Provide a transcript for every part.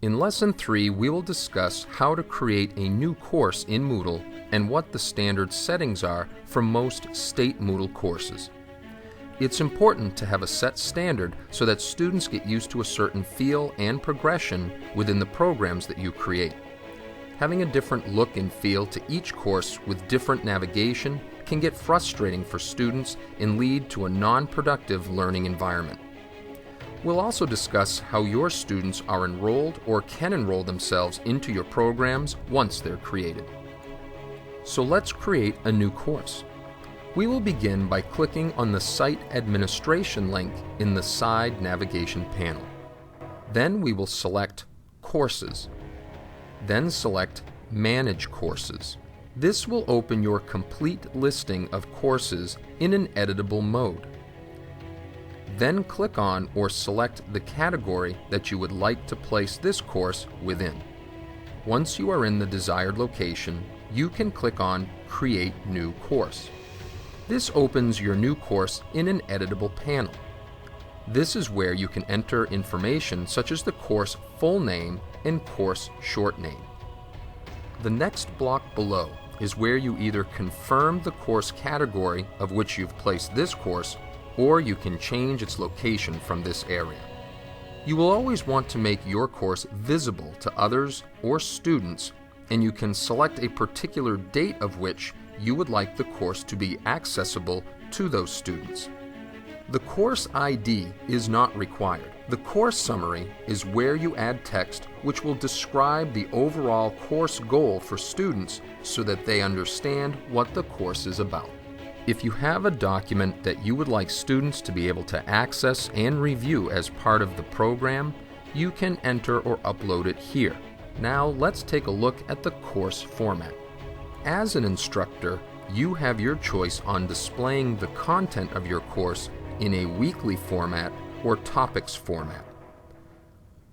In Lesson 3, we will discuss how to create a new course in Moodle and what the standard settings are for most state Moodle courses. It's important to have a set standard so that students get used to a certain feel and progression within the programs that you create. Having a different look and feel to each course with different navigation can get frustrating for students and lead to a non-productive learning environment. We'll also discuss how your students are enrolled or can enroll themselves into your programs once they're created. So let's create a new course. We will begin by clicking on the Site Administration link in the side navigation panel. Then we will select Courses. Then select Manage Courses. This will open your complete listing of courses in an editable mode. Then click on or select the category that you would like to place this course within. Once you are in the desired location, you can click on Create New Course. This opens your new course in an editable panel. This is where you can enter information such as the course full name and course short name. The next block below is where you either confirm the course category of which you've placed this course, or you can change its location from this area. You will always want to make your course visible to others or students, and you can select a particular date of which you would like the course to be accessible to those students. The course ID is not required. The course summary is where you add text which will describe the overall course goal for students so that they understand what the course is about. If you have a document that you would like students to be able to access and review as part of the program, you can enter or upload it here. Now let's take a look at the course format. As an instructor, you have your choice on displaying the content of your course in a weekly format or topics format.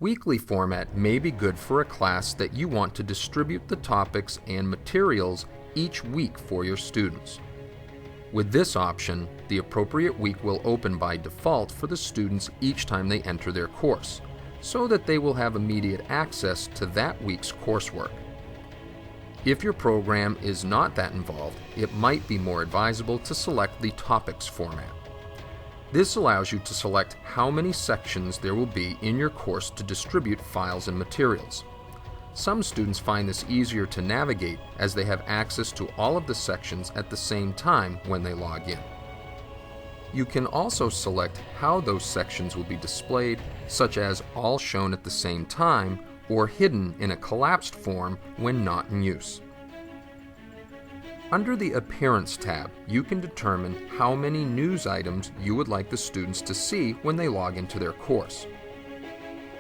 Weekly format may be good for a class that you want to distribute the topics and materials each week for your students. With this option, the appropriate week will open by default for the students each time they enter their course, so that they will have immediate access to that week's coursework. If your program is not that involved, it might be more advisable to select the topics format. This allows you to select how many sections there will be in your course to distribute files and materials. Some students find this easier to navigate as they have access to all of the sections at the same time when they log in. You can also select how those sections will be displayed, such as all shown at the same time or hidden in a collapsed form when not in use. Under the Appearance tab, you can determine how many news items you would like the students to see when they log into their course.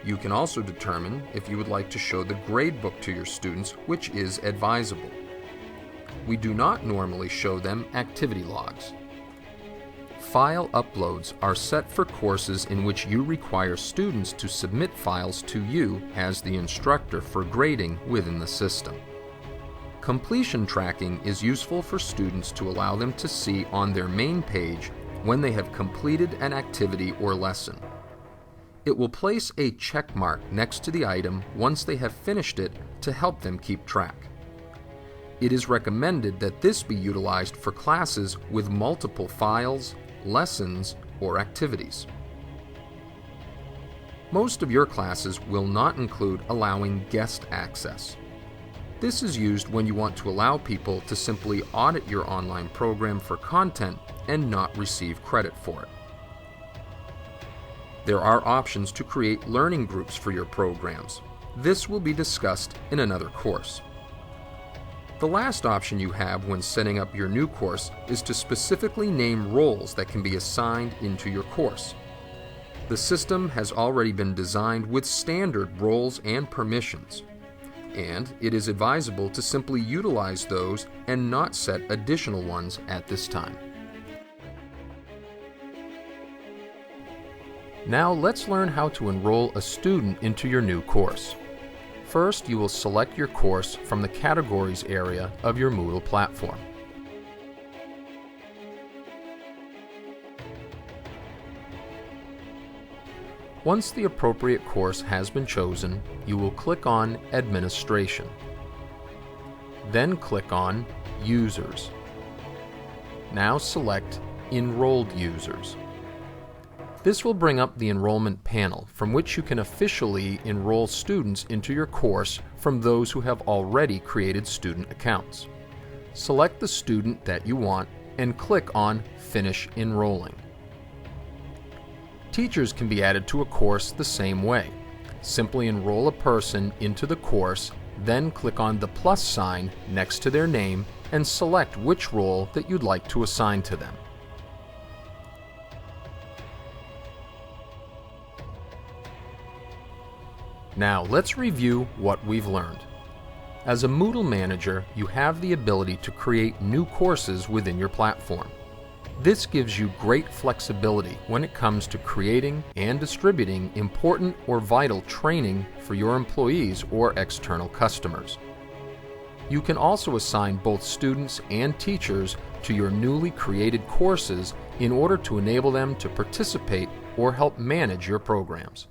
You can also determine if you would like to show the gradebook to your students, which is advisable. We do not normally show them activity logs. File uploads are set for courses in which you require students to submit files to you as the instructor for grading within the system. Completion tracking is useful for students to allow them to see on their main page when they have completed an activity or lesson. It will place a check mark next to the item once they have finished it to help them keep track. It is recommended that this be utilized for classes with multiple files, lessons, or activities. Most of your classes will not include allowing guest access. This is used when you want to allow people to simply audit your online program for content and not receive credit for it. There are options to create learning groups for your programs. This will be discussed in another course. The last option you have when setting up your new course is to specifically name roles that can be assigned into your course. The system has already been designed with standard roles and permissions, and it is advisable to simply utilize those and not set additional ones at this time. Now let's learn how to enroll a student into your new course. First, you will select your course from the Categories area of your Moodle platform. Once the appropriate course has been chosen, you will click on Administration. Then click on Users. Now select Enrolled Users. This will bring up the enrollment panel from which you can officially enroll students into your course from those who have already created student accounts. Select the student that you want and click on Finish Enrolling. Teachers can be added to a course the same way. Simply enroll a person into the course, then click on the plus sign next to their name and select which role that you'd like to assign to them. Now let's review what we've learned. As a Moodle Manager, you have the ability to create new courses within your platform. This gives you great flexibility when it comes to creating and distributing important or vital training for your employees or external customers. You can also assign both students and teachers to your newly created courses in order to enable them to participate or help manage your programs.